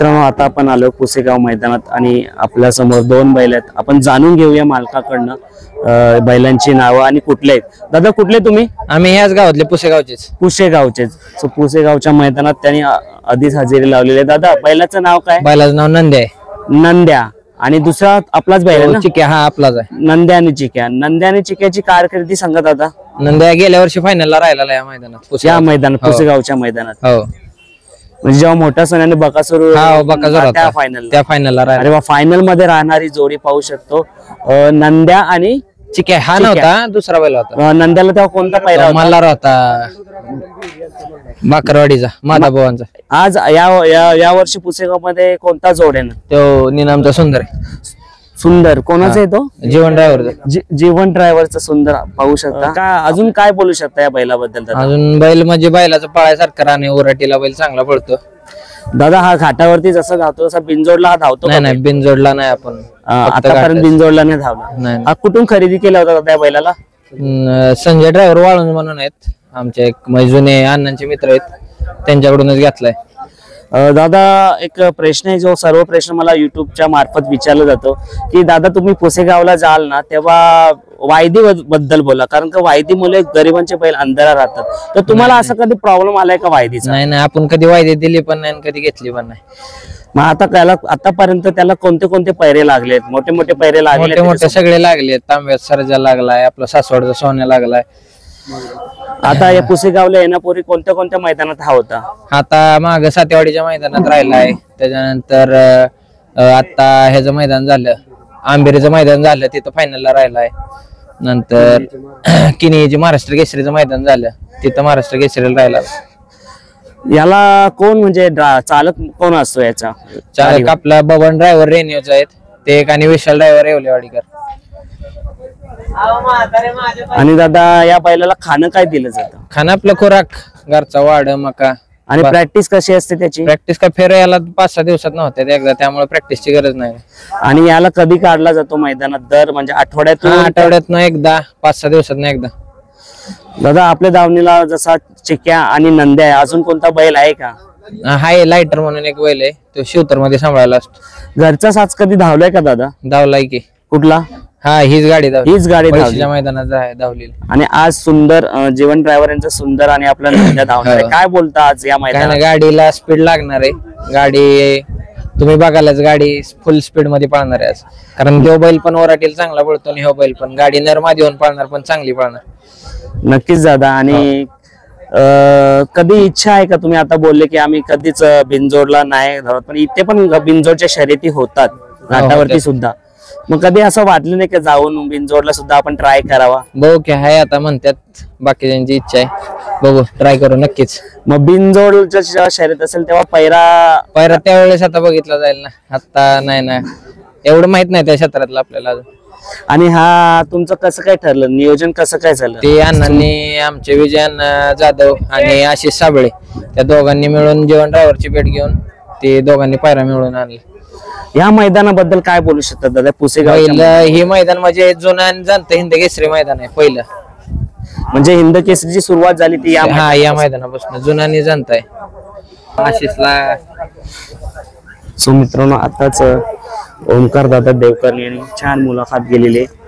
मित्रांनो, आता आपण आलो पुसेगाव मैदानात आणि आपल्या समोर दोन बैल आहेत. आपण जाणून घेऊया मालकाकडनं बैलांची नावं आणि कुठले आहेत. दादा, कुठले तुम्ही? आम्ही ह्याच गावातले पुसेगावचेच. पुसेगावचेच. पुसेगावच्या मैदानात त्यांनी आधीच हजेरी लावलेली आहे. दादा, बैलाचं नाव काय? बैलाचं नाव नंद्या आहे. नंद्या. आणि दुसरा आपलाच बैल आहे ना? चिक्या. हा आपलाच आहे. नंद्या आणि चिक्या. नंद्या आणि चिक्याची कारकिर्दी सांगा दादा. नंद्या गेल्या वर्षी फायनलला राहिला या मैदानात. या मैदानात पुसेगावच्या मैदानात. हो, म्हणजे जेव्हा मोठ्या सणाने बकासूर त्या फायनलला राहिला. अरे वा, फायनल मध्ये राहणारी जोडी पाहू शकतो. नंद्या आणि चिक्या. हा नव्हता, दुसरा बैल होता. नंद्याला तेव्हा कोणता पहिला होता? मल्हार होता, बाकरवाडीचा, माधाभावांचा. आज या वर्षी पुसेगाव मध्ये कोणता जोड आहे ना? तो निनामचा सुंदर आहे. सुंदर कोणाचा आहे तो? जीवन ड्रायव्हरचा. जीवन ड्रायव्हरचा सुंदर पाहू शकता. का अजून काय बोलू शकता या बैलाबद्दल? अजून बैल म्हणजे बैलाचं पळायसारखं राहणे. उराटीला बैल चांगला पळतो दादा. हा घाटावरती जसं धावतो तसा बिनजोडला हा धावतो? नाही, बिनजोडला नाही. आपण आतापर्यंत बिनजोडला नाही धावला. हा कुठून खरेदी केला होता त्या बैलाला? संजय ड्रायव्हर वाळून म्हणून आहेत आमचे, एक जुने अण्णांचे मित्र आहेत, त्यांच्याकडूनच घेतलाय. दादा, एक प्रश्न आहे जो सर्व प्रश्न मला युट्यूबच्या मार्फत विचारला जातो की दादा, तुम्ही पुसेगावला जाल ना तेव्हा वायदी बद्दल बोला, कारण का वायदी मुले गरिबांचे बैल अंधारा राहतात. तर तुम्हाला असं कधी प्रॉब्लेम आलाय का वायदीचा? नाही, आपण कधी वायदी दिली पण नाही, कधी घेतली पण नाही. मग आता त्याला आतापर्यंत त्याला कोणते कोणते पैरे लागलेत? मोठे मोठे पैरे लागले? मोठे सगळे लागले. तांब्यात सरजा लागलाय, आपला सासवडचा सोन्या लागलाय. आता या पुसेगावला येण्यापूर्वी कोणत्या कोणत्या मैदानात हा होता? आता माग सातेवाडीच्या मैदानात राहिलाय. त्याच्यानंतर आता ह्याचं मैदान झालं, आंबेरीचं मैदान झालं, तिथं फायनलला राहिलाय. नंतर किनीची महाराष्ट्र केसरीचं मैदान झालं, तिथं महाराष्ट्र केसरीला राहिला. याला कोण म्हणजे चालक कोण असतो याचा? चालक आपला बबन ड्रायव्हर रेन्यूचा आहेत ते एक, आणि विशाल ड्रायव्हर येवलेवाडीकर. आणि दादा, या बैलाला खाणं काय दिलं जातं? खाणं आपलं खुराक, घरचा वाढ, मका. आणि प्रॅक्टिस कशी असते त्याची? प्रॅक्टिस का फेर याला 5-6 दिवसात नव्हते एकदा, त्यामुळे प्रॅक्टिसची गरज नाही. आणि याला कधी काढला जातो मैदानात? दर म्हणजे आठवड्यात एकदा, 5-6 दिवसात एकदा. दादा, आपल्या दावणीला जसा चिक्या आणि नंद्या आहे, अजून कोणता बैल आहे का? हाय, लायटर म्हणून एक बैल आहे, तो शिवतर मध्ये सांभाळायला असतो. घरचा साज कधी धावलाय का दादा? धावलाय की. कुठला? हा, हीच गाडी धावली मैदानात धावली. आणि आज सुंदर जीवन ड्रायव्हर यांचं सुंदर आणि आपल्या नंद्या धावणार. काय बोलता आज या मैदानात? गाडीला स्पीड लागणार आहे. गाडी तुम्ही बघायलाच, गाडी फुल स्पीड मध्ये पळणार आहे आज, कारण तो बैल पण ओराटीला चांगला पळतो आणि हो बैल पण. गाडी नरमादी होऊन पळणार, पण चांगली पळणार. नक्कीच दादा. आणि कधी इच्छा आहे का? तुम्ही आता बोलले की आम्ही कधीच बिनजोडला नाही धावत, पण इथे पण बिनजोडच्या शर्यती होतात घाटावरती सुद्धा. मग कधी असं वाटलं नाही की जाऊन बिनजोडला सुद्धा आपण ट्राय करावा? बघू की, आहे आता म्हणतात, बाकीच्यांची इच्छा आहे, बघू ट्राय करू नक्कीच. मग बिनजोडच्या जेव्हा शर्यत असेल तेव्हा पैरा त्यावेळेस आता बघितला जाईल ना, आता नाही ना, एवढं माहित नाही त्या क्षेत्रातलं आपल्याला. आणि हा तुमचं कसं काय ठरलं, नियोजन कसं काय झालं? ते अण्णांनी, आमचे विजयान जाधव आणि आशिष साबळे, त्या दोघांनी मिळून जीवन ड्रायव्हरची भेट घेऊन ते दोघांनी पायरा मिळवून आणले. या मैदानाबद्दल काय बोलू शकतात दादा? पुसेगाव हे मैदान म्हणजे जुनं आणि जाणतं हिंद केसरी मैदान आहे पहिलं. म्हणजे हिंद केसरीची सुरुवात झाली ती या मैदानापासून, जुना आणि जाणत आहे आशिषला. सो मित्रांनो, आताच ओमकार दादा देवकर यांनी छान मुलाखत केलेली आहे.